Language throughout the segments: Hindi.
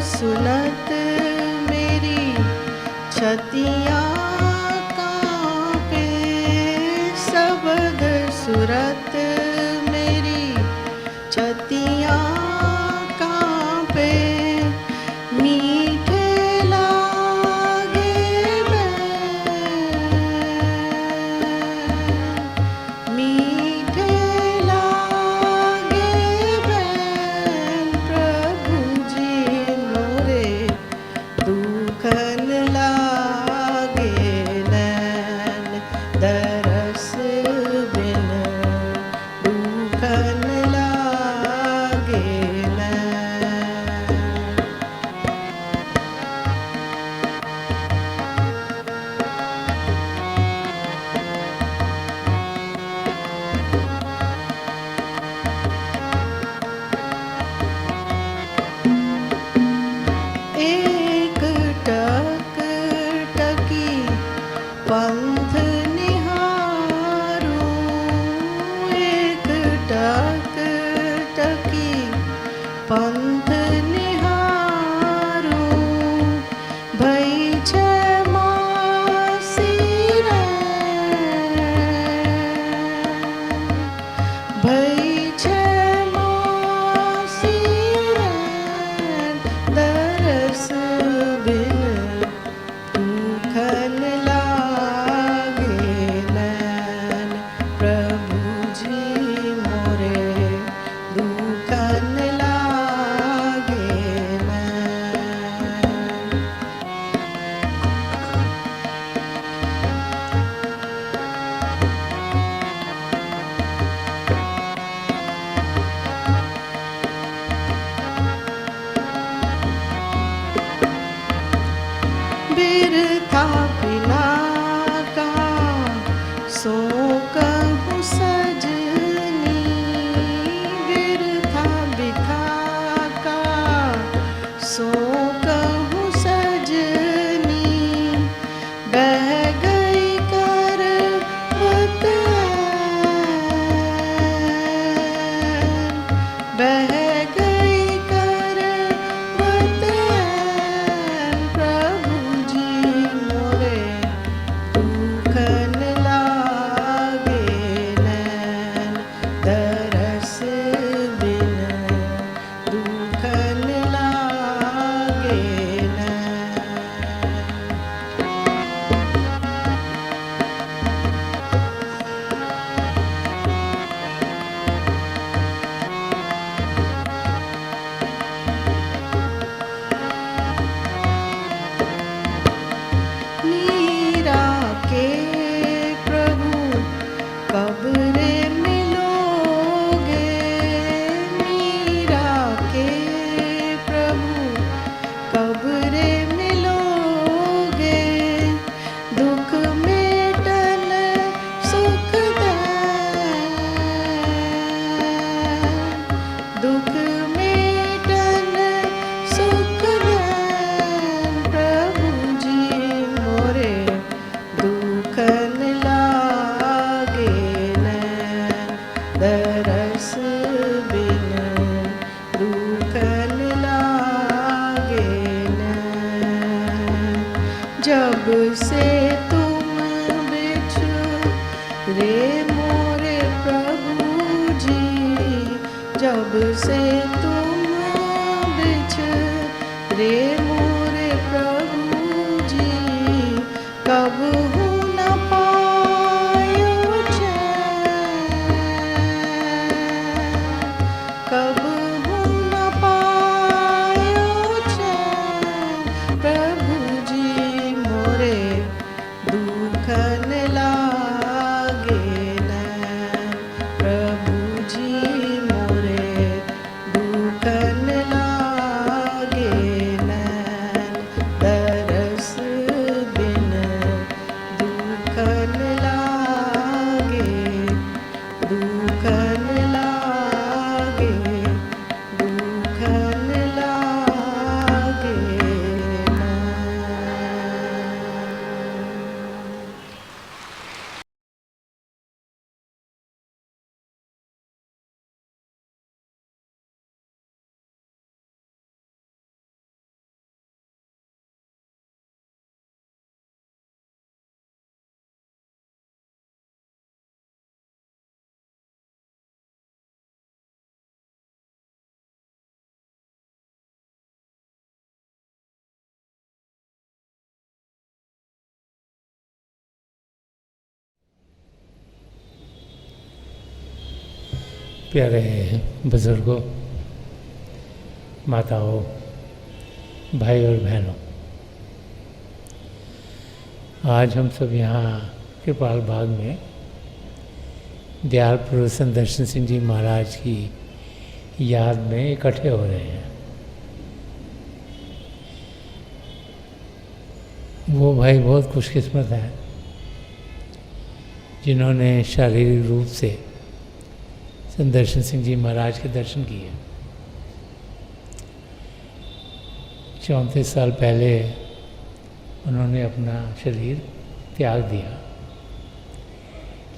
सुनत मेरी छतियाँ काँपे, शब्द सुरत मेरी छतियाँ काँपे, मीठे लागे मीठे लागे बैन, प्रभु जी मोरे दुखन लागे नैन, दरस बिन दुखन लागे नैन। एक टक टकी पंथ निहारूं, एक टक टकी पंथ निहारूं, भई छे मासी रैन, भई छे मासी रैन, दरस बिन दुखन लागे नैन, प्रभु जी मोरे दुखन लागे नैन। जब से तुम बिछड़े मोरे प्रभु जी, कब न पायो चैन, कब न पायो चैन। प्रभु जी मोरे दुखन लागे नैन, प्रभु जी मोरे दुखन लागे नैन। दरस बिन दुखन लागे, दुखन लागे, दुखन लागे नैन। प्यारे बुजुर्गों, माताओं, भाई और बहनों, आज हम सब यहाँ कृपाल बाग में दयाल प्रभु संत दर्शन सिंह जी महाराज की याद में इकट्ठे हो रहे हैं। वो भाई बहुत खुशकिस्मत हैं जिन्होंने शारीरिक रूप से संत दर्शन सिंह जी महाराज के दर्शन किए। 34 साल पहले उन्होंने अपना शरीर त्याग दिया,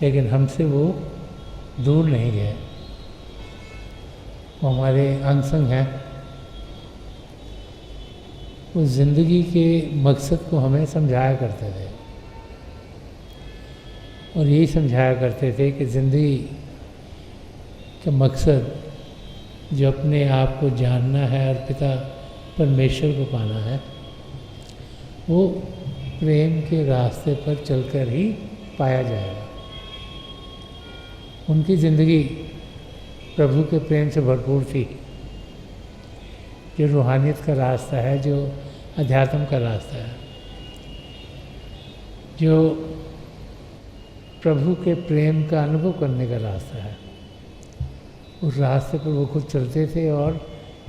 लेकिन हमसे वो दूर नहीं गए। वो हमारे अंग संग हैं। वो ज़िंदगी के मकसद को हमें समझाया करते थे और यही समझाया करते थे कि ज़िंदगी का मकसद जो अपने आप को जानना है और पिता परमेश्वर को पाना है, वो प्रेम के रास्ते पर चलकर ही पाया जाएगा। उनकी ज़िंदगी प्रभु के प्रेम से भरपूर थी। जो रूहानियत का रास्ता है, जो अध्यात्म का रास्ता है, जो प्रभु के प्रेम का अनुभव करने का रास्ता है, उस रास्ते पर वो खुद चलते थे और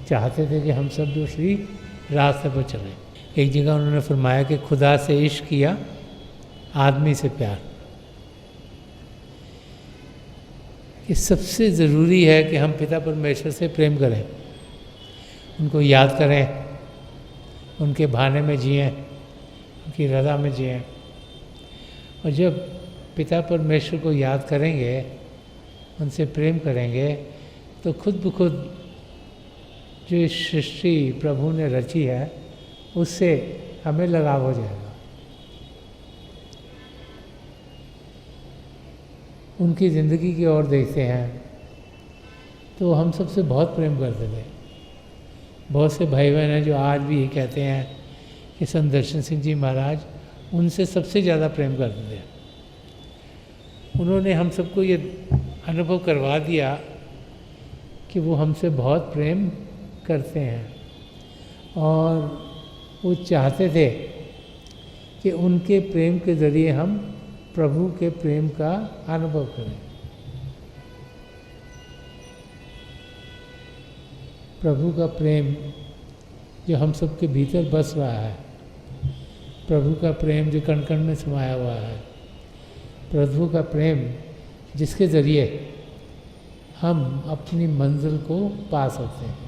चाहते थे कि हम सब दूसरी रास्ते पर चलें। एक जगह उन्होंने फरमाया कि खुदा से इश्क किया, आदमी से प्यार। कि सबसे ज़रूरी है कि हम पिता परमेश्वर से प्रेम करें, उनको याद करें, उनके भाने में जिएं, उनकी रज़ा में जिएं। और जब पिता परमेश्वर को याद करेंगे, उनसे प्रेम करेंगे, तो खुद ब खुद जो इस सृष्टि प्रभु ने रची है उससे हमें लगाव हो जाएगा। उनकी ज़िंदगी की ओर देखते हैं तो हम सबसे बहुत प्रेम करते थे। बहुत से भाई बहन हैं जो आज भी ये कहते हैं कि संत दर्शन सिंह जी महाराज उनसे सबसे ज़्यादा प्रेम करते थे। उन्होंने हम सबको ये अनुभव करवा दिया कि वो हमसे बहुत प्रेम करते हैं और वो चाहते थे कि उनके प्रेम के ज़रिए हम प्रभु के प्रेम का अनुभव करें। प्रभु का प्रेम जो हम सबके भीतर बस रहा है, प्रभु का प्रेम जो कण कण में समाया हुआ है, प्रभु का प्रेम जिसके ज़रिए हम अपनी मंजिल को पा सकते हैं।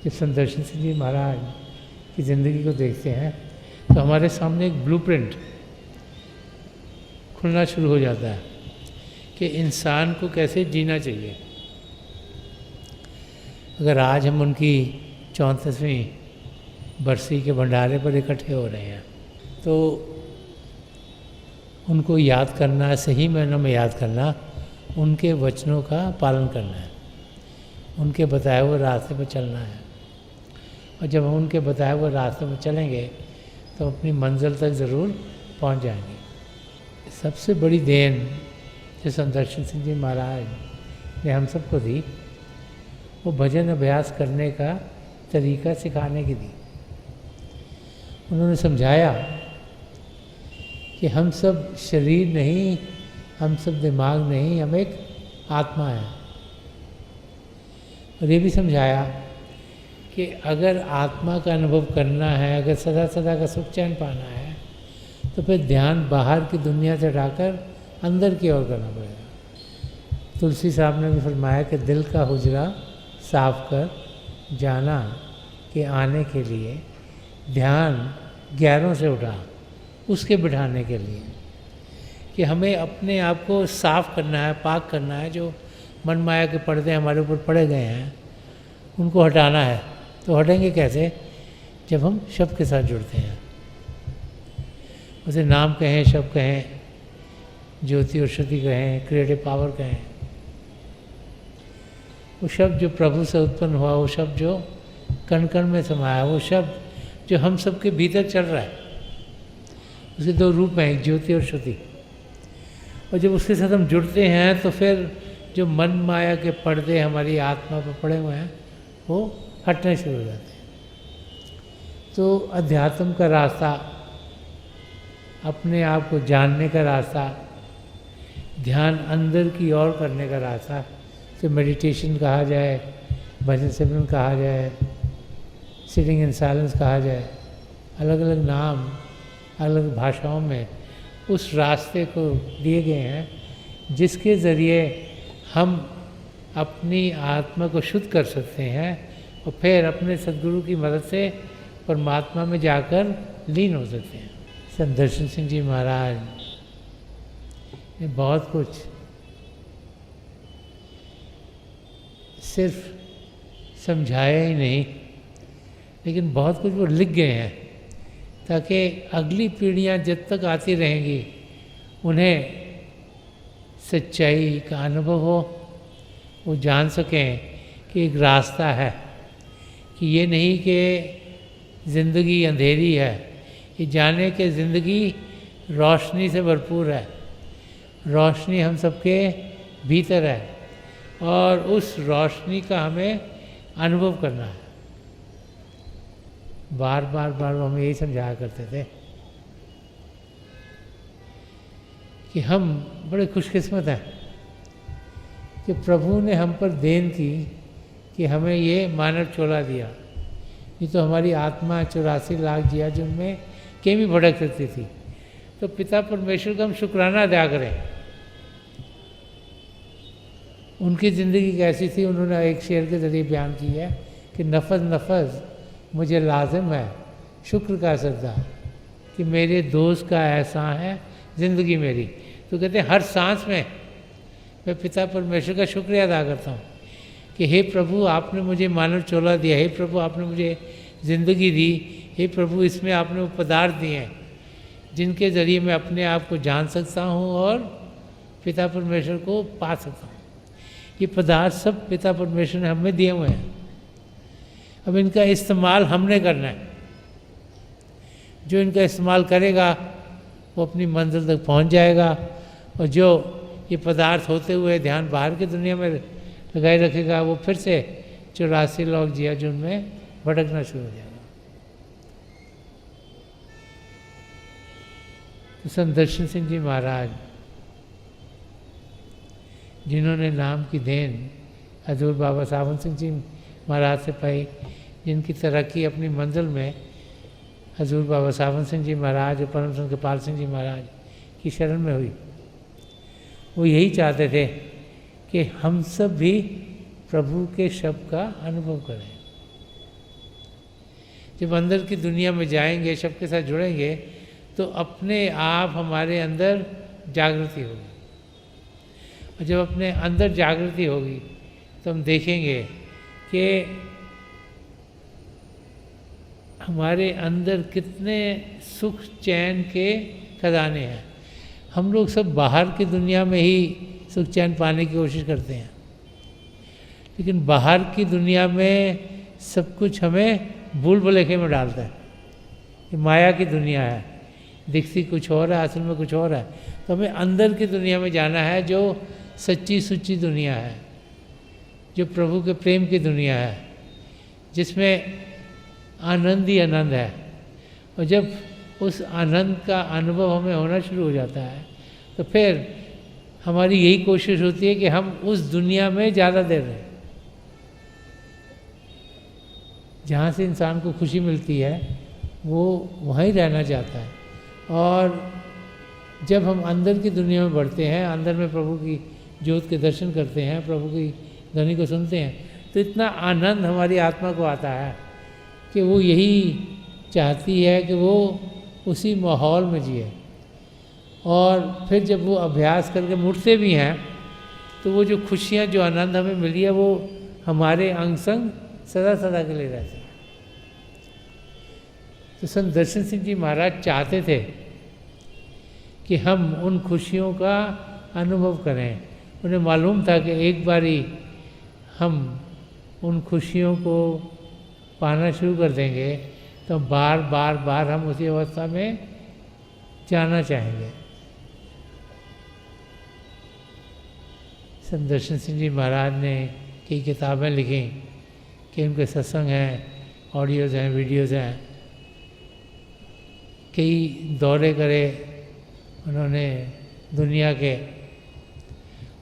जब संत दर्शन सिंह जी महाराज की ज़िंदगी को देखते हैं तो हमारे सामने एक ब्लूप्रिंट खुलना शुरू हो जाता है कि इंसान को कैसे जीना चाहिए। अगर आज हम उनकी 34वीं बरसी के भंडारे पर इकट्ठे हो रहे हैं तो उनको याद करना, सही मायनों में याद करना, उनके वचनों का पालन करना है, उनके बताए हुए रास्ते पर चलना है। और जब हम उनके बताए हुए रास्ते पर चलेंगे तो अपनी मंजिल तक ज़रूर पहुंच जाएंगे। सबसे बड़ी देन जो संदर्शन सिंह जी महाराज ने हम सबको दी, वो भजन अभ्यास करने का तरीका सिखाने की दी। उन्होंने समझाया कि हम सब शरीर नहीं, हम सब दिमाग नहीं, हम एक आत्मा है। और ये भी समझाया कि अगर आत्मा का अनुभव करना है, अगर सदा सदा का सुख चैन पाना है, तो फिर ध्यान बाहर की दुनिया से हटाकर अंदर की ओर करना पड़ेगा। तुलसी साहब ने भी फरमाया कि दिल का हुजरा साफ कर जाना कि आने के लिए ध्यान ग्यारों से उठा उसके बिठाने के लिए, कि हमें अपने आप को साफ करना है, पाक करना है। जो मन माया के पर्दे हमारे ऊपर पड़े गए हैं उनको हटाना है। तो हटेंगे कैसे? जब हम शब्द के साथ जुड़ते हैं। उसे नाम कहें, शब्द कहें, ज्योति और श्रुति कहें, क्रिएटिव पावर कहें, वो शब्द जो प्रभु से उत्पन्न हुआ, वो शब्द जो कण कण में समाया, वो शब्द जो हम सबके भीतर चल रहा है। उसके दो रूप हैं, एक ज्योति और श्रुति। और जब उसके साथ हम जुड़ते हैं तो फिर जो मन माया के पर्दे हमारी आत्मा पर पड़े हुए हैं वो हटने शुरू हो जाते हैं। तो अध्यात्म का रास्ता, अपने आप को जानने का रास्ता, ध्यान अंदर की ओर करने का रास्ता, तो मेडिटेशन कहा जाए, भजन सिमरन कहा जाए, सिटिंग इन साइलेंस कहा जाए, अलग अलग नाम अलग भाषाओं में उस रास्ते को दिए गए हैं जिसके ज़रिए हम अपनी आत्मा को शुद्ध कर सकते हैं और फिर अपने सद्गुरु की मदद से परमात्मा में जाकर लीन हो सकते हैं। संदर्शन सिंह जी महाराज ने बहुत कुछ सिर्फ समझाया ही नहीं, लेकिन बहुत कुछ वो लिख गए हैं ताकि अगली पीढ़ियां जब तक आती रहेंगी उन्हें सच्चाई का अनुभव हो, वो जान सकें कि एक रास्ता है, कि ये नहीं कि ज़िंदगी अंधेरी है, ये जाने कि ज़िंदगी रोशनी से भरपूर है। रोशनी हम सबके भीतर है और उस रोशनी का हमें अनुभव करना है। बार बार हम यही समझाया करते थे कि हम बड़े खुशकिस्मत हैं कि प्रभु ने हम पर देन की कि हमें ये मानव चोला दिया। ये तो हमारी आत्मा 84 लाख जिया जिनमें कहीं भी भटक सकती थी। तो पिता परमेश्वर का हम शुक्राना अदा करें। उनकी ज़िंदगी कैसी थी, उन्होंने एक शेर के ज़रिए बयान की है कि नफज नफज मुझे लाजिम है शुक्र का सजदा, कि मेरे दोस्त का एहसान है ज़िंदगी मेरी। तो कहते हैं हर सांस में मैं पिता परमेश्वर का शुक्रिया अदा करता हूँ कि हे प्रभु आपने मुझे मानव चोला दिया, हे प्रभु आपने मुझे ज़िंदगी दी, हे प्रभु इसमें आपने वो पदार्थ दिए हैं जिनके ज़रिए मैं अपने आप को जान सकता हूँ और पिता परमेश्वर को पा सकता हूँ। ये पदार्थ सब पिता परमेश्वर ने हमें दिए हुए हैं। अब इनका इस्तेमाल हमने करना है। जो इनका इस्तेमाल करेगा वो अपनी मंजिल तक पहुंच जाएगा, और जो ये पदार्थ होते हुए ध्यान बाहर की दुनिया में लगाए रखेगा वो फिर से 84 लाख जिया जुन में भटकना शुरू हो जाएगा। तो संदर्शन सिंह जी महाराज जिन्होंने नाम की देन हजूर बाबा सावन सिंह जी महाराज से पाई, जिनकी तरक्की अपनी मंजिल में हजूर बाबा सावन सिंह जी महाराज और परम संत कृपाल सिंह जी महाराज की शरण में हुई, वो यही चाहते थे कि हम सब भी प्रभु के शब्द का अनुभव करें। जब अंदर की दुनिया में जाएंगे, शब्द के साथ जुड़ेंगे, तो अपने आप हमारे अंदर जागृति होगी, और जब अपने अंदर जागृति होगी तो हम देखेंगे कि हमारे अंदर कितने सुख चैन के खजाने हैं। हम लोग सब बाहर की दुनिया में ही सुख चैन पाने की कोशिश करते हैं। लेकिन बाहर की दुनिया में सब कुछ हमें भूल भुलेखे में डालता है। ये माया की दुनिया है, दिखती कुछ और है, असल में कुछ और है। तो हमें अंदर की दुनिया में जाना है, जो सच्ची सुच्ची दुनिया है, जो प्रभु के प्रेम की दुनिया है, जिसमें आनंद ही आनंद है। और जब उस आनंद का अनुभव हमें होना शुरू हो जाता है तो फिर हमारी यही कोशिश होती है कि हम उस दुनिया में ज़्यादा देर रहें, जहाँ से इंसान को खुशी मिलती है वो वहीं रहना चाहता है। और जब हम अंदर की दुनिया में बढ़ते हैं, अंदर में प्रभु की ज्योत के दर्शन करते हैं, प्रभु की ध्वनि को सुनते हैं, तो इतना आनंद हमारी आत्मा को आता है कि वो यही चाहती है कि वो उसी माहौल में जिए। और फिर जब वो अभ्यास करके मुड़ते भी हैं तो वो जो खुशियाँ, जो आनंद हमें मिली है, वो हमारे अंग संग सदा सदा के लिए रहते हैं। तो संत दर्शन सिंह जी महाराज चाहते थे कि हम उन खुशियों का अनुभव करें। उन्हें मालूम था कि एक बारी हम उन खुशियों को पाना शुरू कर देंगे तो बार बार बार हम उसी अवस्था में जाना चाहेंगे। संत दर्शन सिंह जी महाराज ने कई किताबें लिखी, कि उनके सत्संग हैं, ऑडियोज़ हैं, वीडियोज़ हैं, कई दौरे करे उन्होंने दुनिया के।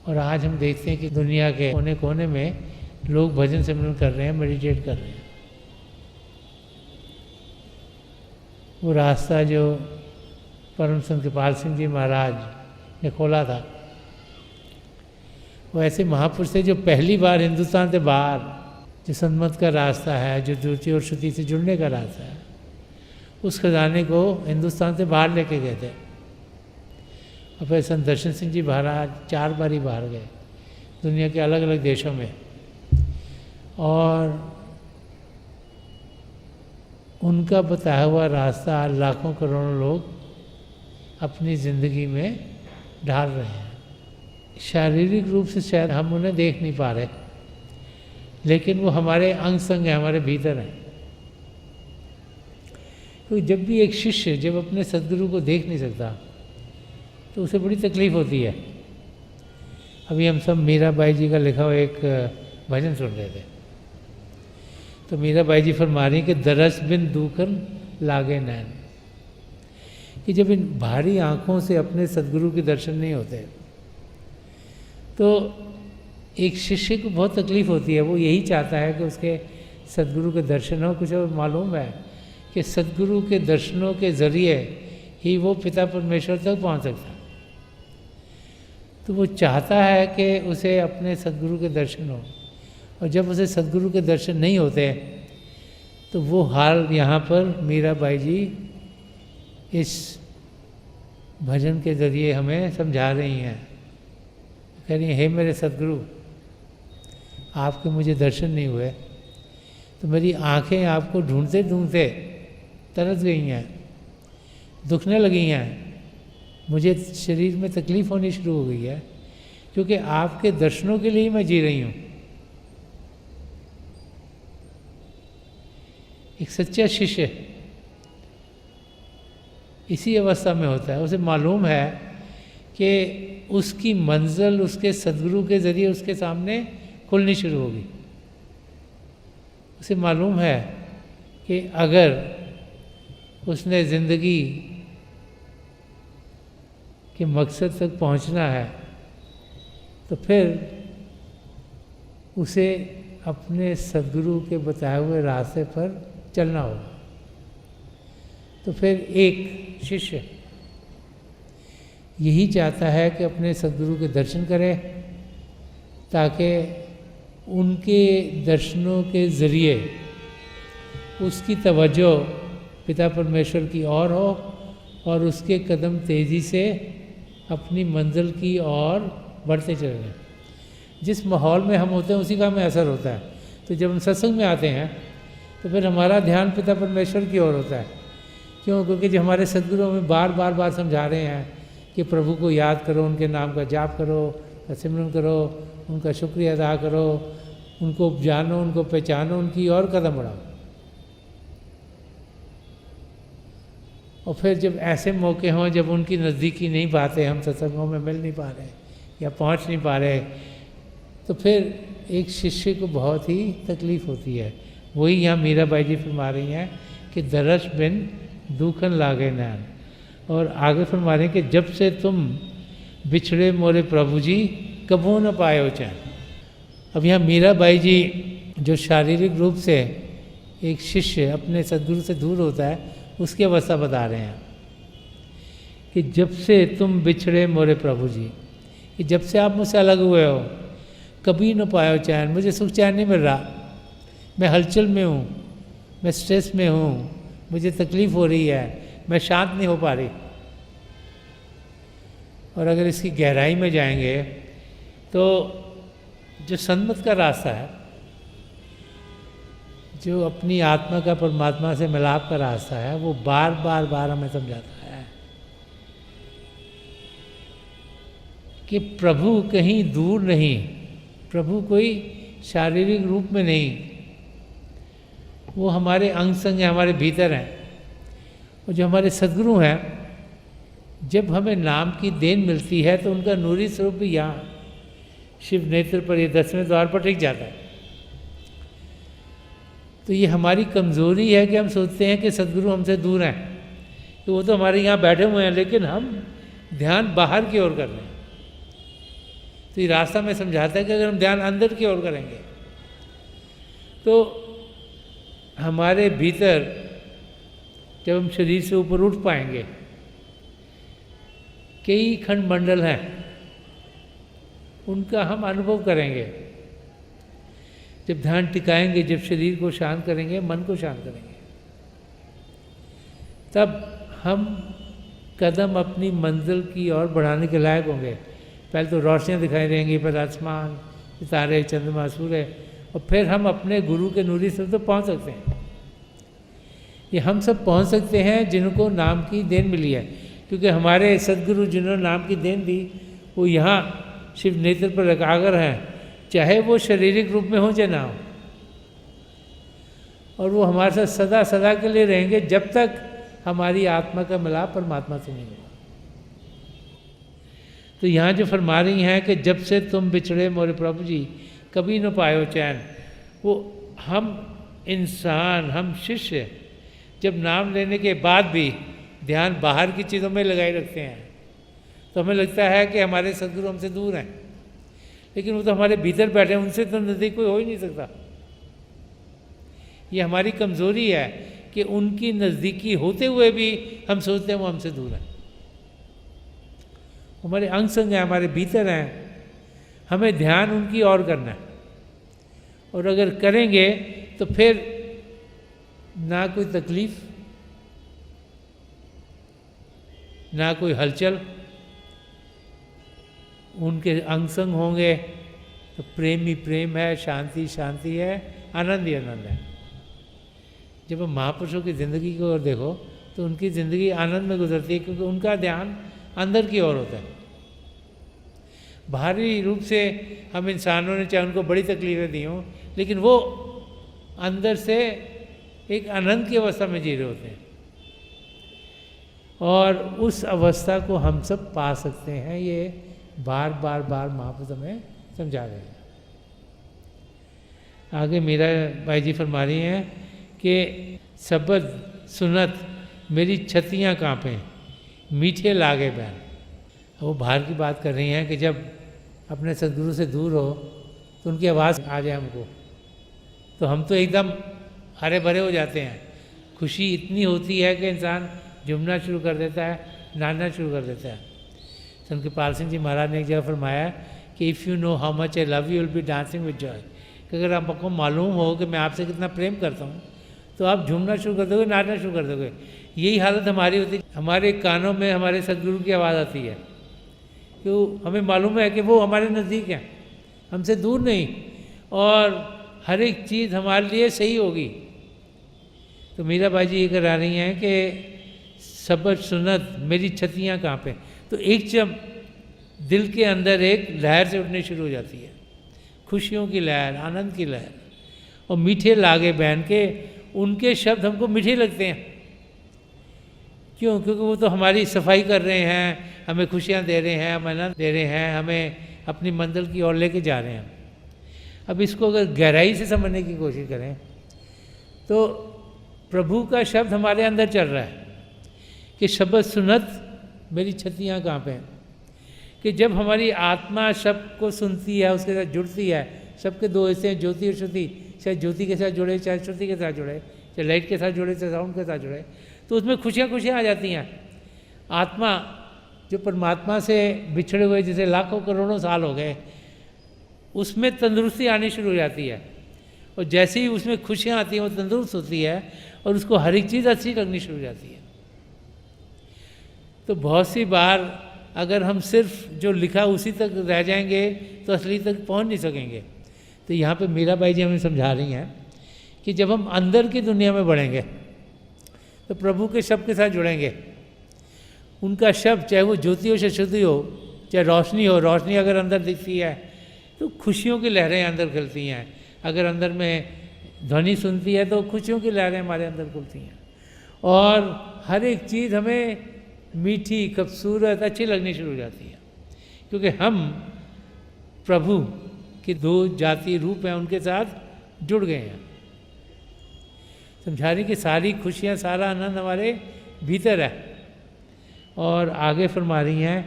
और आज हम देखते हैं कि दुनिया के कोने कोने में लोग भजन सिमरन कर रहे हैं, मेडिटेट कर रहे हैं। वो रास्ता जो परम संत कृपाल सिंह जी महाराज ने खोला था, वो ऐसे महापुरुष थे जो पहली बार हिंदुस्तान से बाहर, जो संतमत का रास्ता है, जो द्वितीय और श्रुति से जुड़ने का रास्ता है, उस खजाने को हिंदुस्तान से बाहर लेके गए थे। और फिर संत दर्शन सिंह जी महाराज 4 बार ही बाहर गए दुनिया के अलग अलग देशों में, और उनका बताया हुआ रास्ता लाखों करोड़ों लोग अपनी ज़िंदगी में ढाल रहे हैं। शारीरिक रूप से शायद हम उन्हें देख नहीं पा रहे, लेकिन वो हमारे अंग संग है, हमारे भीतर है। तो जब भी एक शिष्य जब अपने सद्गुरु को देख नहीं सकता तो उसे बड़ी तकलीफ होती है। अभी हम सब मीराबाई जी का लिखा हुआ एक भजन सुन रहे थे, तो मीराबाई जी फरमा रही कि दरस बिन दूखन लागे नैन, कि जब इन भारी आँखों से अपने सद्गुरु के दर्शन नहीं होते तो एक शिष्य को बहुत तकलीफ होती है। वो यही चाहता है कि उसके सद्गुरु के दर्शन हो। कुछ और मालूम है कि सद्गुरु के दर्शनों के ज़रिए ही वो पिता परमेश्वर तक पहुंच सकता है। तो वो चाहता है कि उसे अपने सद्गुरु के दर्शन हो, और जब उसे सद्गुरु के दर्शन नहीं होते तो वो हाल यहाँ पर मीराबाई जी इस भजन के ज़रिए हमें समझा रही हैं। कह रही हैं, हे मेरे सद्गुरु, आपके मुझे दर्शन नहीं हुए तो मेरी आँखें आपको ढूंढते ढूंढते तरस गई हैं, दुखने लगी हैं, मुझे शरीर में तकलीफ़ होनी शुरू हो गई है, क्योंकि आपके दर्शनों के लिए ही मैं जी रही हूँ। एक सच्चा शिष्य इसी अवस्था में होता है। उसे मालूम है कि उसकी मंजिल उसके सद्गुरु के ज़रिए उसके सामने खुलनी शुरू होगी। उसे मालूम है कि अगर उसने ज़िंदगी के मकसद तक पहुंचना है तो फिर उसे अपने सद्गुरु के बताए हुए रास्ते पर चलना होगा। तो फिर एक शिष्य यही चाहता है कि अपने सद्गुरु के दर्शन करे, ताकि उनके दर्शनों के ज़रिए उसकी तवज्जो पिता परमेश्वर की ओर हो और उसके कदम तेज़ी से अपनी मंजिल की ओर बढ़ते चले जाएं। जिस माहौल में हम होते हैं उसी का हमें असर होता है। तो जब हम सत्संग में आते हैं तो फिर हमारा ध्यान पिता परमेश्वर की ओर होता है। क्यों? क्योंकि जो हमारे सद्गुरु हमें बार बार समझा रहे हैं कि प्रभु को याद करो, उनके नाम का जाप करो, का सिमरन करो, उनका शुक्रिया अदा करो, उनको जानो, उनको पहचानो, उनकी और कदम बढ़ाओ। और फिर जब ऐसे मौके हों जब उनकी नज़दीकी नहीं पाते, हम सत्संगों में मिल नहीं पा रहे या पहुंच नहीं पा रहे, तो फिर एक शिष्य को बहुत ही तकलीफ़ होती है। वही यहाँ मीराबाई जी फरमा रही हैं कि दरस बिन दुखन लागे नैन, और आगे फरमा रहे हैं कि जब से तुम बिछड़े मोरे प्रभु जी कबू न पायो चैन। अब यहाँ मीराबाई जी जो शारीरिक रूप से एक शिष्य अपने सद्गुरु से दूर होता है उसकी अवस्था बता रहे हैं कि जब से तुम बिछड़े मोरे प्रभु जी, कि जब से आप मुझसे अलग हुए हो कभी न पायो चैन, मुझे सुख चैन नहीं मिल रहा, मैं हलचल में हूँ, मैं स्ट्रेस में हूँ, मुझे तकलीफ़ हो रही है, मैं शांत नहीं हो पा रही। और अगर इसकी गहराई में जाएंगे तो जो सन्मत का रास्ता है, जो अपनी आत्मा का परमात्मा से मिलाप का रास्ता है, वो बार बार बार हमें समझाता है कि प्रभु कहीं दूर नहीं, प्रभु कोई शारीरिक रूप में नहीं, वो हमारे अंग संग हैं, हमारे भीतर हैं। और जो हमारे सद्गुरु हैं, जब हमें नाम की देन मिलती है तो उनका नूरी स्वरूप भी यहाँ शिव नेत्र पर, ये 10वें द्वार पर टिक जाता है। तो ये हमारी कमज़ोरी है कि हम सोचते हैं कि सद्गुरु हमसे दूर हैं, तो वो तो हमारे यहाँ बैठे हुए हैं, लेकिन हम ध्यान बाहर की ओर कर रहे हैं। तो ये रास्ता में समझाता है कि अगर हम ध्यान अंदर की ओर करेंगे तो हमारे भीतर जब हम शरीर से ऊपर उठ पाएंगे, कई खंड मंडल हैं, उनका हम अनुभव करेंगे। जब ध्यान टिकाएंगे, जब शरीर को शांत करेंगे, मन को शांत करेंगे, तब हम कदम अपनी मंजिल की ओर बढ़ाने के लायक होंगे। पहले तो रोशनियाँ दिखाई देंगी, फिर आसमान, सितारे, चंद्रमा, सूर्य, और फिर हम अपने गुरु के नूरी से तो पहुँच सकते हैं। ये हम सब पहुँच सकते हैं जिनको नाम की देन मिली है, क्योंकि हमारे सद्गुरु जिन्होंने नाम की देन दी वो यहाँ शिव नेत्र पर एकाग्र हैं, चाहे वो शारीरिक रूप में हो चाहे ना हो, और वो हमारे साथ सदा सदा के लिए रहेंगे जब तक हमारी आत्मा का मिलाप परमात्मा से नहीं होगा। तो यहाँ जो फरमा रही हैं कि जब से तुम बिछड़े मोरे प्रभु जी कभी न पायो चैन, वो हम इंसान, हम शिष्य जब नाम लेने के बाद भी ध्यान बाहर की चीज़ों में लगाए रखते हैं तो हमें लगता है कि हमारे सद्गुरु हमसे दूर हैं, लेकिन वो तो हमारे भीतर बैठे हैं, उनसे तो नज़दीक कोई हो ही नहीं सकता। ये हमारी कमज़ोरी है कि उनकी नज़दीकी होते हुए भी हम सोचते हैं वो हमसे दूर हैं। हमारे अंग संग हैं, हमारे भीतर हैं, हमें ध्यान उनकी ओर करना है। और अगर करेंगे तो फिर ना कोई तकलीफ, ना कोई हलचल, उनके अंग संग होंगे तो प्रेम ही प्रेम है, शांति शांति है, आनंद ही आनंद है। जब हम महापुरुषों की ज़िंदगी की ओर देखो तो उनकी ज़िंदगी आनंद में गुजरती है, क्योंकि उनका ध्यान अंदर की ओर होता है। बाहरी रूप से हम इंसानों ने चाहे उनको बड़ी तकलीफ़ें दी हों, लेकिन वो अंदर से एक आनंद की अवस्था में जी रहे होते हैं, और उस अवस्था को हम सब पा सकते हैं। ये बार बार बार महापुरुष हमें समझा रहे हैं। आगे मीरा बाई जी फरमा रही हैं कि शब्द सुनत मेरी छतियाँ काँपें, मीठे लागे बैन। वो बाहर की बात कर रही हैं कि जब अपने सद्गुरु से दूर हो तो उनकी आवाज़ आ जाए हमको, तो हम तो एकदम हरे भरे हो जाते हैं। खुशी इतनी होती है कि इंसान झूमना शुरू कर देता है, नाचना शुरू कर देता है। संत कृपाल सिंह जी महाराज ने एक जगह फरमाया कि if you know how much I love you will be dancing with Joy, कि अगर आपको मालूम हो कि मैं आपसे कितना प्रेम करता हूँ तो आप झूमना शुरू कर दोगे, नाचना शुरू कर दोगे। यही हालत हमारी होती है। हमारे कानों में हमारे सद्गुरु की आवाज़ आती है, क्यों? हमें मालूम है कि वो हमारे नज़दीक हैं, हमसे दूर नहीं, और हर एक चीज़ हमारे लिए सही होगी। तो मीराबाई जी ये करा रही हैं कि शब्द सुनत मेरी छतियाँ काँपें। तो एक जब दिल के अंदर एक लहर से उठनी शुरू हो जाती है, खुशियों की लहर, आनंद की लहर। और मीठे लागे बहन के, उनके शब्द हमको मीठे लगते हैं। क्यों? क्योंकि वो तो हमारी सफाई कर रहे हैं, हमें खुशियाँ दे रहे हैं, हमें आनंद दे रहे हैं, हमें अपनी मंजिल की ओर लेके जा रहे हैं। अब इसको अगर गहराई से समझने की कोशिश करें तो प्रभु का शब्द हमारे अंदर चल रहा है कि शब्द सुनत मेरी छतियाँ कहाँ पे हैं। कि जब हमारी आत्मा शब्द को सुनती है, उसके साथ जुड़ती है, सबके दो हिस्से हैं, ज्योति और श्रुति, चाहे ज्योति के साथ जुड़े, चाहे श्रुति के साथ जुड़े, चाहे लाइट के साथ जुड़े, चाहे साउंड के साथ जुड़े, तो उसमें खुशियाँ खुशियाँ आ जाती हैं। आत्मा जो परमात्मा से बिछड़े हुए जैसे लाखों करोड़ों साल हो गए, उसमें तंदुरुस्ती आनी शुरू हो जाती है। और जैसे ही उसमें खुशियाँ आती हैं, वो तंदुरुस्त होती है और उसको हर एक चीज़ अच्छी लगनी शुरू हो जाती है। तो बहुत सी बार अगर हम सिर्फ जो लिखा उसी तक रह जाएंगे तो असली तक पहुंच नहीं सकेंगे। तो यहाँ पे मीराबाई जी हमें समझा रही हैं कि जब हम अंदर की दुनिया में बढ़ेंगे तो प्रभु के शब्द के साथ जुड़ेंगे। उनका शब्द, चाहे वो ज्योति हो, चाहे शुद्धि हो, चाहे रोशनी हो, रोशनी अगर अंदर दिखती है तो खुशियों की लहरें अंदर खिलती हैं। अगर अंदर में ध्वनि सुनती है तो खुशियों की लहरें हमारे अंदर खुलती हैं और हर एक चीज़ हमें मीठी, खूबसूरत, अच्छी लगनी शुरू हो जाती है। क्योंकि हम प्रभु के दो जाति रूप हैं, उनके साथ जुड़ गए हैं। समझा रही कि सारी खुशियाँ, सारा आनंद हमारे भीतर है। और आगे फरमा रही हैं,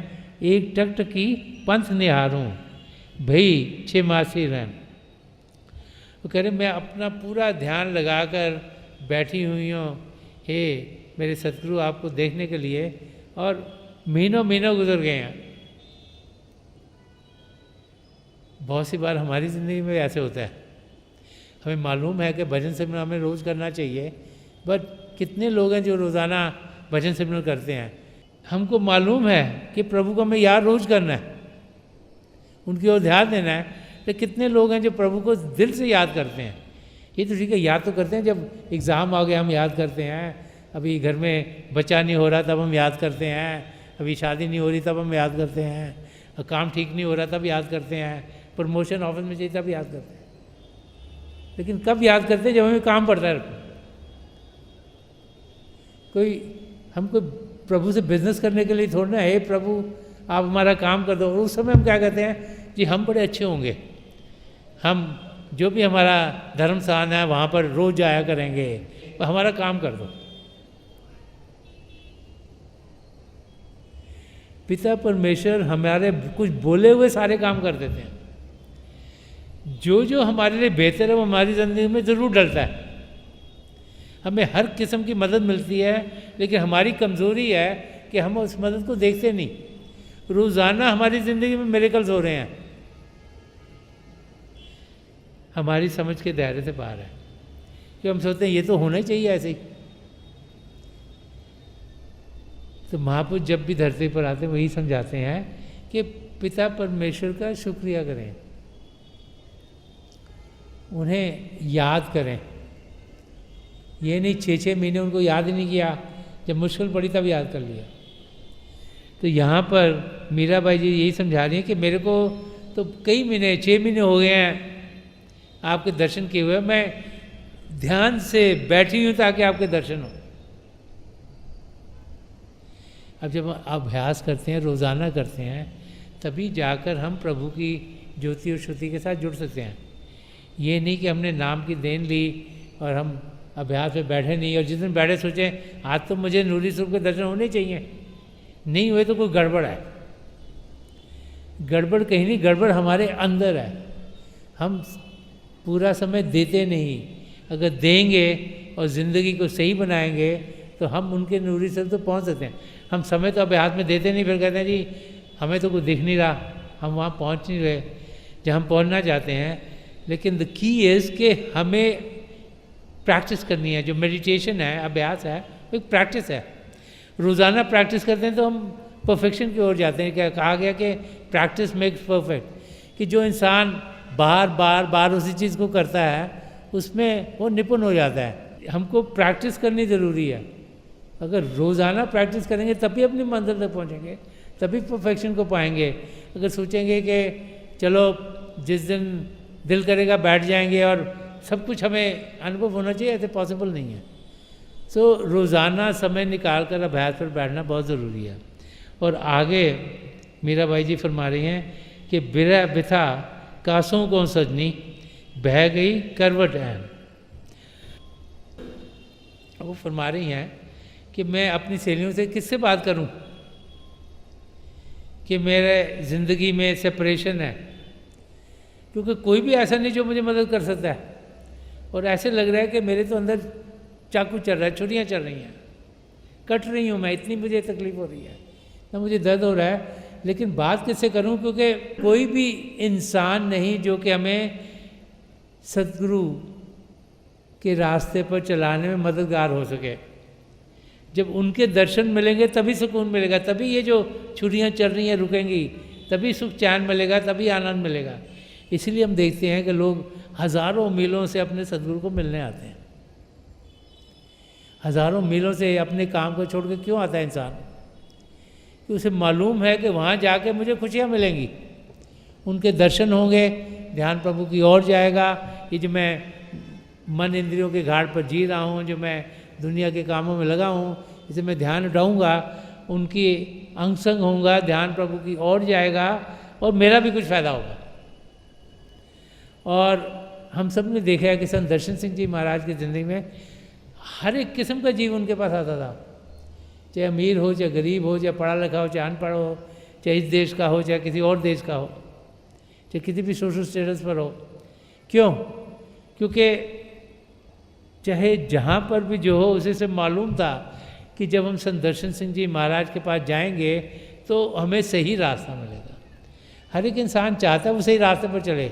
एक टक की पंथ निहारूं भई छे मासी रहन। वो कह रहे मैं अपना पूरा ध्यान लगाकर बैठी हुई हूँ हे मेरे सतगुरु आपको देखने के लिए, और महीनों महीनों गुजर गए हैं। बहुत सी बार हमारी ज़िंदगी में ऐसे होता है। हमें मालूम है कि भजन सिमरन हमें रोज़ करना चाहिए, बट कितने लोग हैं जो रोज़ाना भजन सिमरन करते हैं। हमको मालूम है कि प्रभु को हमें याद रोज़ करना है, उनकी ओर ध्यान देना है, तो कितने लोग हैं जो प्रभु को दिल से याद करते हैं। ये तो ठीक है, याद तो करते हैं, जब एग्ज़ाम आ गया हम याद करते हैं, अभी घर में बच्चा नहीं हो रहा तब हम याद करते हैं, अभी शादी नहीं हो रही तब हम याद करते हैं, काम ठीक नहीं हो रहा तब याद करते हैं, प्रमोशन ऑफिस में चाहिए तब याद करते हैं। लेकिन कब याद करते हैं? जब हमें काम पड़ता है। कोई हमको प्रभु से बिजनेस करने के लिए थोड़ा ना, हे प्रभु आप हमारा काम कर दो। और उस समय हम क्या कहते हैं जी हम बड़े अच्छे होंगे, हम जो भी हमारा धर्म स्थान है वहाँ पर रोज़ जाया करेंगे, हमारा काम कर दो। पिता परमेश्वर हमारे कुछ बोले हुए सारे काम कर देते हैं। जो जो हमारे लिए बेहतर है वो हमारी ज़िंदगी में ज़रूर डलता है। हमें हर किस्म की मदद मिलती है, लेकिन हमारी कमज़ोरी है कि हम उस मदद को देखते नहीं। रोज़ाना हमारी ज़िंदगी में मिरेकल्स हो रहे हैं, हमारी समझ के दायरे से बाहर है कि हम सोचते हैं ये तो होना ही चाहिए ऐसे ही। तो महापुरुष जब भी धरती पर आते हैं वही समझाते हैं कि पिता परमेश्वर का शुक्रिया करें, उन्हें याद करें। ये नहीं 6-6 महीने उनको याद ही नहीं किया, जब मुश्किल पड़ी तब याद कर लिया। तो यहाँ पर मीराबाई जी यही समझा रही हैं कि मेरे को तो कई महीने, 6 महीने हो गए हैं आपके दर्शन किए हुए, मैं ध्यान से बैठी हूँ ताकि आपके दर्शन हो। अब जब हम अभ्यास करते हैं, रोज़ाना करते हैं, तभी जाकर हम प्रभु की ज्योति और श्रुति के साथ जुड़ सकते हैं। ये नहीं कि हमने नाम की देन ली और हम अभ्यास में बैठे नहीं, और जिस दिन बैठे सोचें आज तो मुझे नूरी स्वरूप के दर्शन होने चाहिए, नहीं हुए तो कोई गड़बड़ है। गड़बड़ कहीं नहीं, गड़बड़ हमारे अंदर है। हम पूरा समय देते नहीं। अगर देंगे और ज़िंदगी को सही बनाएंगे तो हम उनके नूरी स्वरूप तो पहुँच सकते हैं। हम समय तो अभ्यास में देते नहीं, फिर कहते हैं जी हमें तो कुछ दिख नहीं रहा, हम वहाँ पहुँच नहीं रहे जहाँ हम पहुँचना चाहते हैं। लेकिन द की इज़ कि हमें प्रैक्टिस करनी है। जो मेडिटेशन है, अभ्यास है, वो एक प्रैक्टिस है। रोज़ाना प्रैक्टिस करते हैं तो हम परफेक्शन की ओर जाते हैं। क्या कहा गया कि प्रैक्टिस मेक्स परफेक्ट, कि जो इंसान बार बार बार उसी चीज़ को करता है उसमें वो निपुण हो जाता है। हमको प्रैक्टिस करनी ज़रूरी है। अगर रोज़ाना प्रैक्टिस करेंगे तभी अपनी मंजिल तक पहुँचेंगे। तभी परफेक्शन को पाएंगे। अगर सोचेंगे कि चलो जिस दिन दिल करेगा बैठ जाएंगे और सब कुछ हमें अनुभव होना चाहिए, ऐसे पॉसिबल नहीं है। सो रोज़ाना समय निकाल कर अभ्यास पर बैठना बहुत ज़रूरी है। और आगे मीराबाई जी फरमा रही हैं कि बिरह बिथा कासों को सजनी, बह गई करवट ऐन। वो फरमा रही हैं कि मैं अपनी सहेलियों से किससे बात करूं कि मेरे ज़िंदगी में सेपरेशन है, क्योंकि कोई भी ऐसा नहीं जो मुझे मदद कर सकता है। और ऐसे लग रहा है कि मेरे तो अंदर चाकू चल रहा है, छुरियाँ चल रही हैं, कट रही हूँ मैं, इतनी मुझे तकलीफ़ हो रही है, ना मुझे दर्द हो रहा है। लेकिन बात किससे करूं, क्योंकि कोई भी इंसान नहीं जो कि हमें सद्गुरु के रास्ते पर चलाने में मददगार हो सके। जब उनके दर्शन मिलेंगे तभी सुकून मिलेगा, तभी ये जो छुरियाँ चल रही हैं रुकेंगी, तभी सुख चैन मिलेगा, तभी आनंद मिलेगा। इसलिए हम देखते हैं कि लोग हज़ारों मीलों से अपने सद्गुरु को मिलने आते हैं। हज़ारों मीलों से अपने काम को छोड़ के क्यों आता है इंसान? कि उसे मालूम है कि वहाँ जाके मुझे खुशियाँ मिलेंगी, उनके दर्शन होंगे, ध्यान प्रभु की ओर जाएगा। ये जो मैं मन इंद्रियों के घाट पर जी रहा हूँ, जो मैं दुनिया के कामों में लगा हूँ, इसे मैं ध्यान उठाऊँगा, उनकी अंग संग होऊंगा, ध्यान प्रभु की ओर जाएगा और मेरा भी कुछ फ़ायदा होगा। और हम सब ने देखा है कि संत दर्शन सिंह जी महाराज की ज़िंदगी में हर एक किस्म का जीव उनके पास आता था, चाहे अमीर हो, चाहे गरीब हो, चाहे पढ़ा लिखा हो, चाहे अनपढ़ हो, चाहे इस देश का हो, चाहे किसी और देश का हो, चाहे किसी भी सोशल स्टेटस पर हो। क्यों? क्योंकि चाहे जहाँ पर भी जो हो, उसे से मालूम था कि जब हम संत दर्शन सिंह जी महाराज के पास जाएंगे तो हमें सही रास्ता मिलेगा। हर एक इंसान चाहता है वो सही रास्ते पर चले,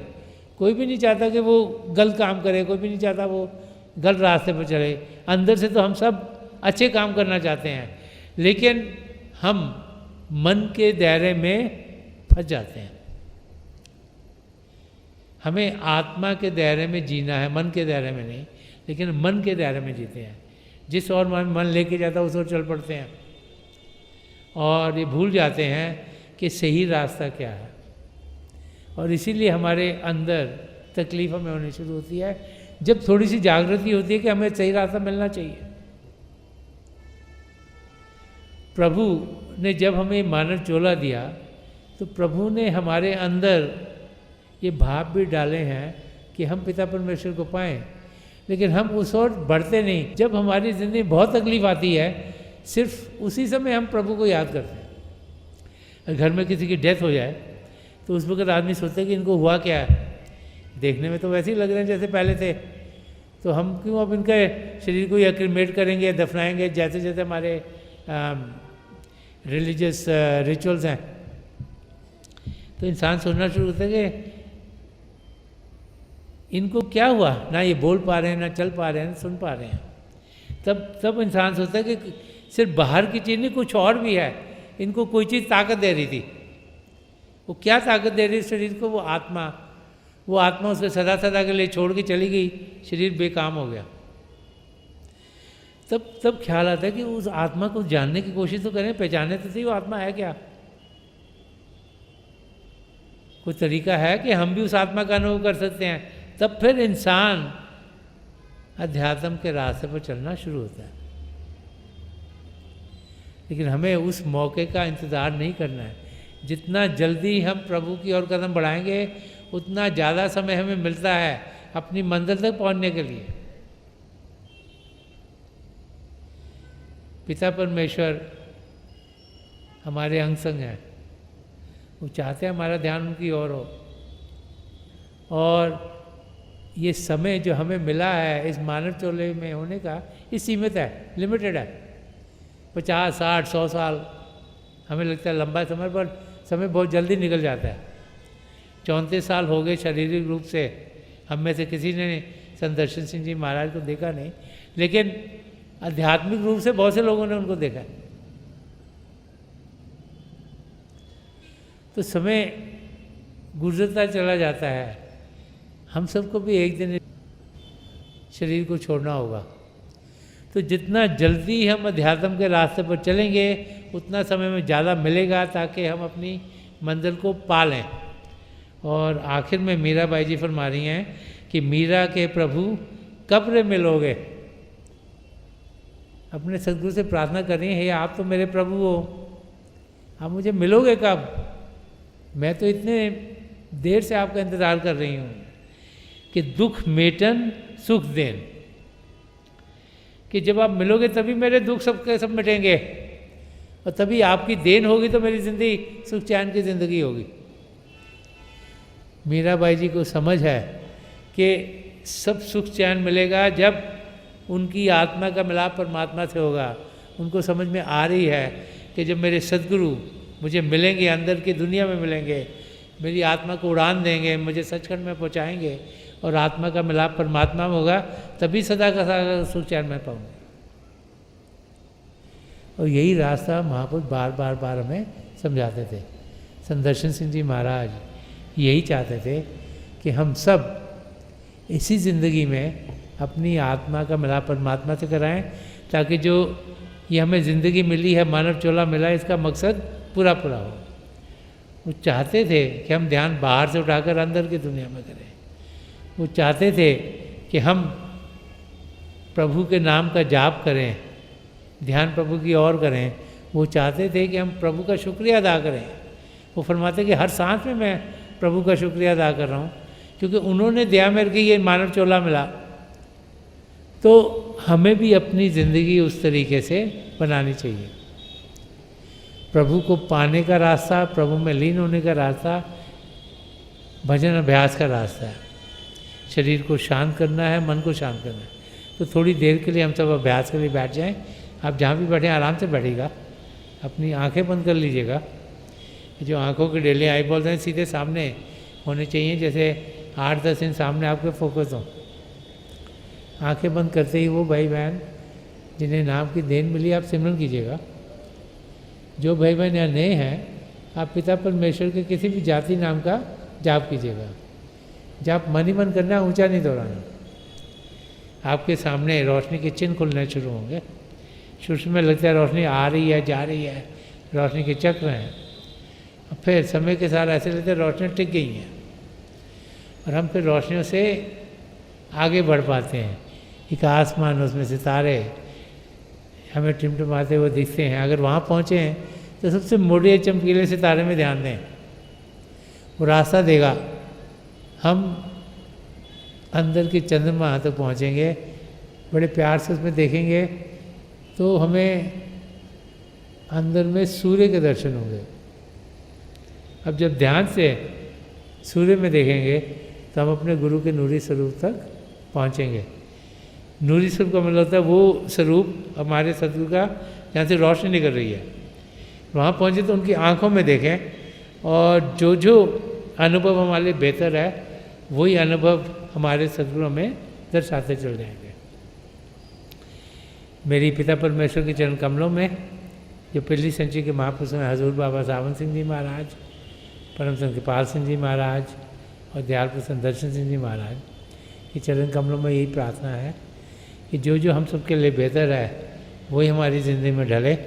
कोई भी नहीं चाहता कि वो गलत काम करे, कोई भी नहीं चाहता वो गलत रास्ते पर चले। अंदर से तो हम सब अच्छे काम करना चाहते हैं, लेकिन हम मन के दायरे में फंस जाते हैं। हमें आत्मा के दायरे में जीना है, मन के दायरे में नहीं, लेकिन मन के दायरे में जीते हैं। जिस और मन लेके जाता है उस ओर चल पड़ते हैं और ये भूल जाते हैं कि सही रास्ता क्या है। और इसीलिए हमारे अंदर तकलीफ हमें होनी शुरू होती है जब थोड़ी सी जागृति होती है कि हमें सही रास्ता मिलना चाहिए। प्रभु ने जब हमें मानव चोला दिया तो प्रभु ने हमारे अंदर ये भाव भी डाले हैं कि हम पिता परमेश्वर को पाएं, लेकिन हम उस ओर बढ़ते नहीं। जब हमारी ज़िंदगी में बहुत तकलीफ आती है, सिर्फ उसी समय हम प्रभु को याद करते हैं। घर में किसी की डेथ हो जाए तो उस वक्त आदमी सोचता है कि इनको हुआ क्या है, देखने में तो वैसे ही लग रहे हैं जैसे पहले थे, तो हम क्यों अब इनके शरीर को या क्रिमेट करेंगे, दफनाएंगे, जैसे जैसे हमारे रिलीजियस रिचुअल्स हैं। तो इंसान सोचना शुरू होता है कि इनको क्या हुआ, ना ये बोल पा रहे हैं, ना चल पा रहे हैं, ना सुन पा रहे हैं। तब इंसान सोचता है कि सिर्फ बाहर की चीज़ नहीं, कुछ और भी है, इनको कोई चीज़ ताकत दे रही थी। वो क्या ताकत दे रही शरीर को? वो आत्मा उसे सदा सदा के लिए छोड़ के चली गई, शरीर बेकाम हो गया। तब ख्याल आता है कि उस आत्मा को जानने की कोशिश तो करें, पहचाने तो सही वो आत्मा है क्या। कोई तरीका है कि हम भी उस आत्मा का अनुभव कर सकते हैं। तब फिर इंसान अध्यात्म के रास्ते पर चलना शुरू होता है। लेकिन हमें उस मौके का इंतज़ार नहीं करना है। जितना जल्दी हम प्रभु की ओर कदम बढ़ाएंगे उतना ज़्यादा समय हमें मिलता है अपनी मंजिल तक पहुंचने के लिए। पिता परमेश्वर हमारे अंग संग हैं, वो चाहते हैं हमारा ध्यान उनकी ओर हो। और ये समय जो हमें मिला है इस मानव चोले में होने का, ये सीमित है, लिमिटेड है। 50, 60, 100 साल हमें लगता है लंबा समय, पर समय बहुत जल्दी निकल जाता है। 34 साल हो गए शारीरिक रूप से, हम में से किसी ने संत दर्शन सिंह जी महाराज को देखा नहीं, लेकिन आध्यात्मिक रूप से बहुत से लोगों ने उनको देखा है। तो समय गुजरता चला जाता है, हम सबको भी एक दिन शरीर को छोड़ना होगा। तो जितना जल्दी हम अध्यात्म के रास्ते पर चलेंगे उतना समय में ज़्यादा मिलेगा ताकि हम अपनी मंजिल को पा लें। और आखिर में मीराबाई जी फरमा रही हैं कि मीरा के प्रभु कब रे मिलोगे। अपने सदगुरु से प्रार्थना कर रही हैं, हे आप तो मेरे प्रभु हो, आप मुझे मिलोगे कब? मैं तो इतने देर से आपका इंतज़ार कर रही हूँ कि दुख मेटन सुख देन, कि जब आप मिलोगे तभी मेरे दुख सबके सब मिटेंगे और तभी आपकी देन होगी तो मेरी ज़िंदगी सुख चैन की ज़िंदगी होगी। मीराबाई जी को समझ है कि सब सुख चैन मिलेगा जब उनकी आत्मा का मिलाप परमात्मा से होगा। उनको समझ में आ रही है कि जब मेरे सद्गुरु मुझे मिलेंगे, अंदर की दुनिया में मिलेंगे, मेरी आत्मा को उड़ान देंगे, मुझे सचखंड में पहुंचाएंगे और आत्मा का मिलाप परमात्मा में होगा, तभी सदा का सदा सुख चैन में पाऊंगा। और यही रास्ता महापुरुष बार बार बार हमें समझाते थे। संदर्शन सिंह जी महाराज यही चाहते थे कि हम सब इसी ज़िंदगी में अपनी आत्मा का मिलाप परमात्मा से कराएं, ताकि जो ये हमें ज़िंदगी मिली है, मानव चोला मिला है, इसका मकसद पूरा पूरा हो। वो चाहते थे कि हम ध्यान बाहर से उठाकर अंदर की दुनिया में करें। वो चाहते थे कि हम प्रभु के नाम का जाप करें, ध्यान प्रभु की ओर करें। वो चाहते थे कि हम प्रभु का शुक्रिया अदा करें। वो फरमाते कि हर सांस में मैं प्रभु का शुक्रिया अदा कर रहा हूँ, क्योंकि उन्होंने दया मेरे की ये मानव चोला मिला। तो हमें भी अपनी ज़िंदगी उस तरीके से बनानी चाहिए। प्रभु को पाने का रास्ता, प्रभु में लीन होने का रास्ता भजन अभ्यास का रास्ता है। शरीर को शांत करना है, मन को शांत करना है। तो थोड़ी देर के लिए हम सब अभ्यास के लिए बैठ जाएं। आप जहाँ भी बैठें आराम से बैठिएगा, अपनी आंखें बंद कर लीजिएगा। जो आंखों के डेली आई बोलते हैं सीधे सामने होने चाहिए, जैसे 8-10 इंच सामने आपके फोकस हो। आंखें बंद करते ही वो भाई बहन जिन्हें नाम की देन मिली, आप सिमरन कीजिएगा। जो भाई बहन यहाँ नए हैं, आप पिता परमेश्वर के किसी भी जाति नाम का जाप कीजिएगा। जाप मन ही मन करना, ऊंचा नहीं दोहराना। आपके सामने रोशनी के चिन्ह खुलने शुरू होंगे। शुरू में लगता है रोशनी आ रही है, जा रही है, रोशनी के चक्र हैं। और फिर समय के साथ ऐसे लगता है रोशनी टिक गई हैं और हम फिर रोशनियों से आगे बढ़ पाते हैं। एक आसमान, उसमें सितारे हमें टिमटिमाते हुए दिखते हैं। अगर वहाँ पहुँचे हैं तो सबसे मोटे चमकीले सितारे में ध्यान दें, वो रास्ता देगा। हम अंदर के चंद्रमा तक पहुँचेंगे, बड़े प्यार से उसमें देखेंगे तो हमें अंदर में सूर्य के दर्शन होंगे। अब जब ध्यान से सूर्य में देखेंगे तो हम अपने गुरु के नूरी स्वरूप तक पहुँचेंगे। नूरी स्वरूप का मतलब होता है वो स्वरूप हमारे सदगुरु का जहाँ से रोशनी निकल रही है। वहाँ पहुँचे तो उनकी आँखों में देखें और जो जो अनुभव हमारे लिए बेहतर है वही अनुभव हमारे सदगुरु में दर्शाते चल जाएंगे। मेरी पिता परमेश्वर के चरण कमलों में जो पहली संची के महापुरुष हैं हजूर बाबा सावन सिंह जी महाराज, परम संत कृपाल सिंह जी महाराज और दयाल प्रसन्न दर्शन सिंह जी महाराज के चरण कमलों में यही प्रार्थना है कि जो जो हम सबके लिए बेहतर है वही हमारी ज़िंदगी में ढले,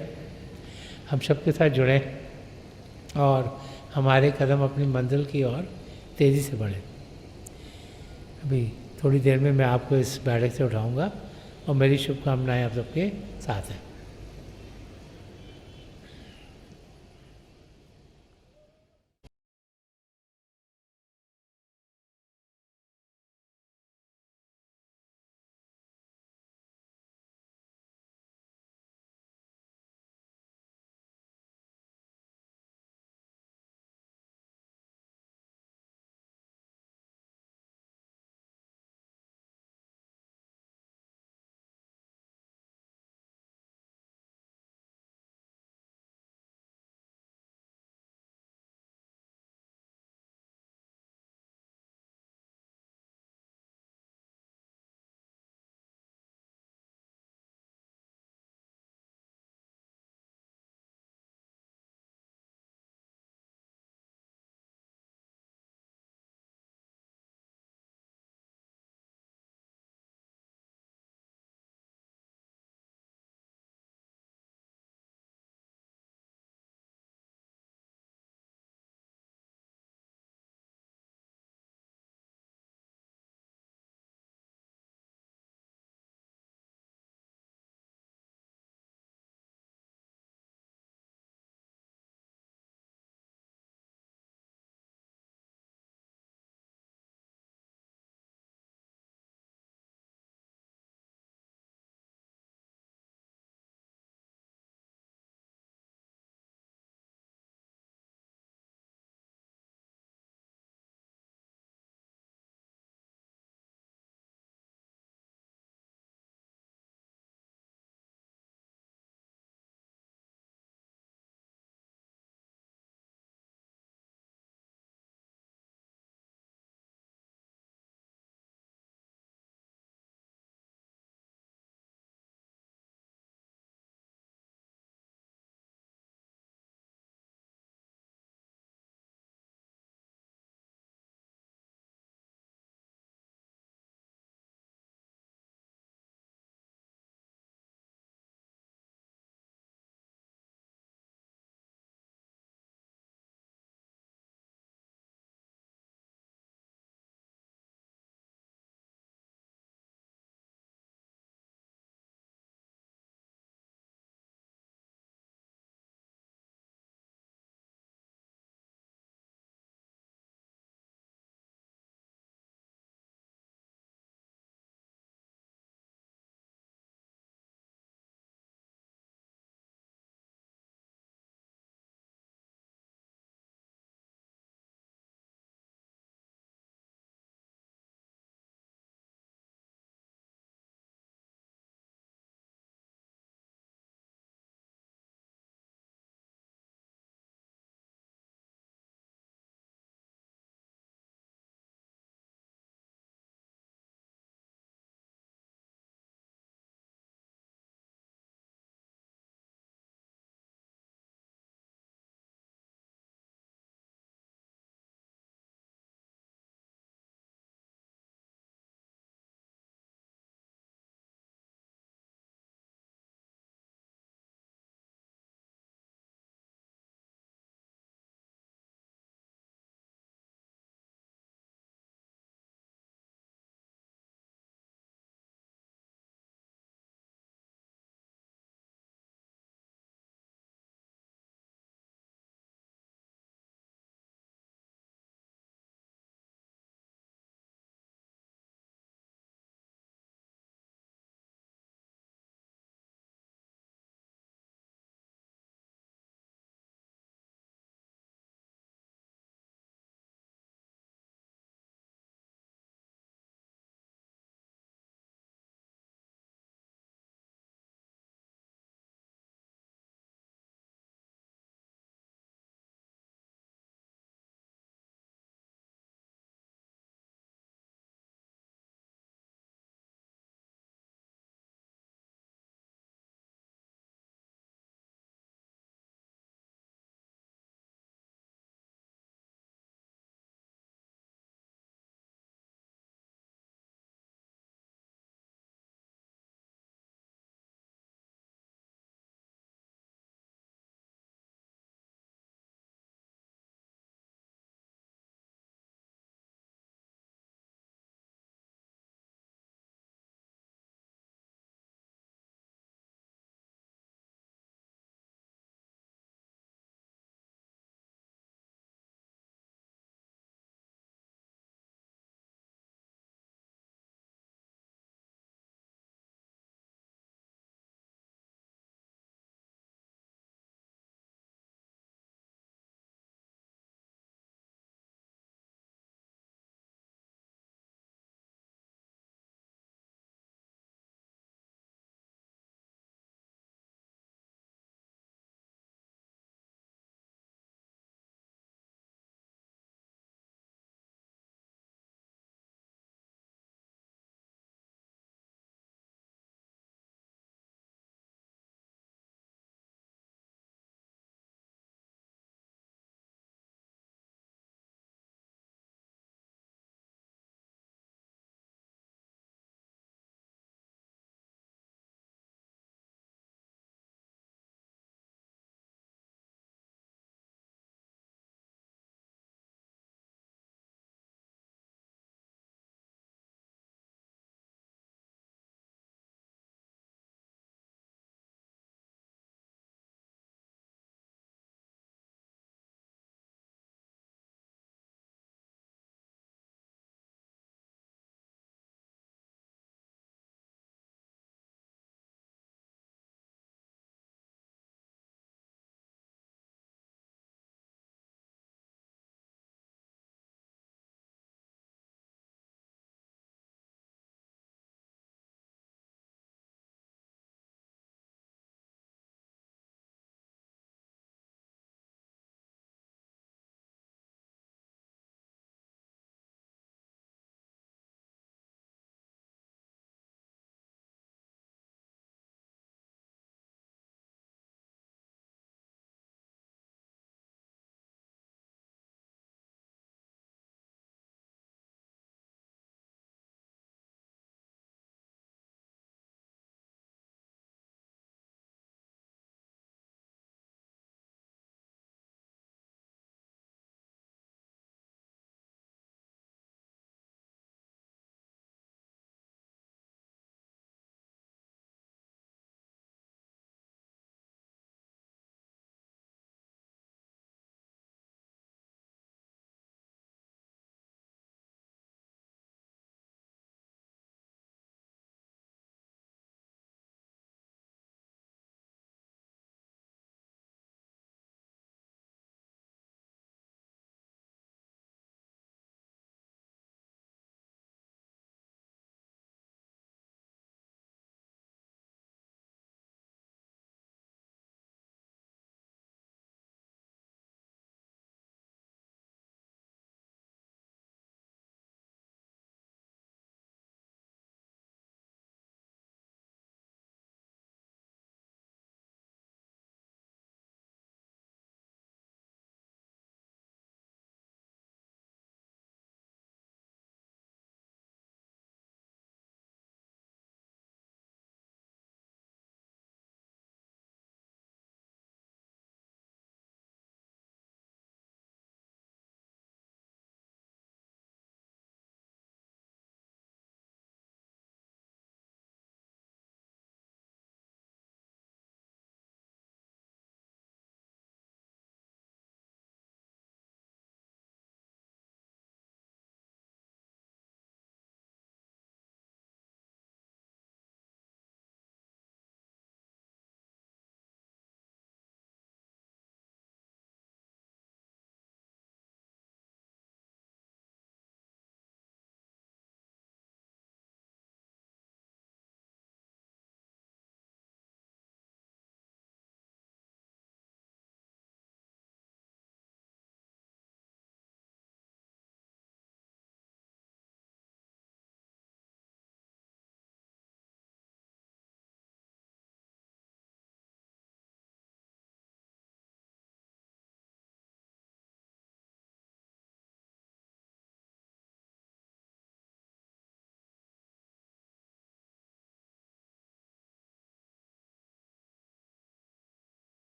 हम सबके साथ जुड़ें और हमारे कदम अपनी मंजिल की ओर तेज़ी से बढ़ें। अभी थोड़ी देर में मैं आपको इस बैठक से उठाऊंगा और मेरी शुभकामनाएं आप सबके साथ हैं।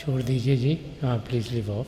छोड़ दीजिए जी, हाँ प्लीज़ लिव ऑफ।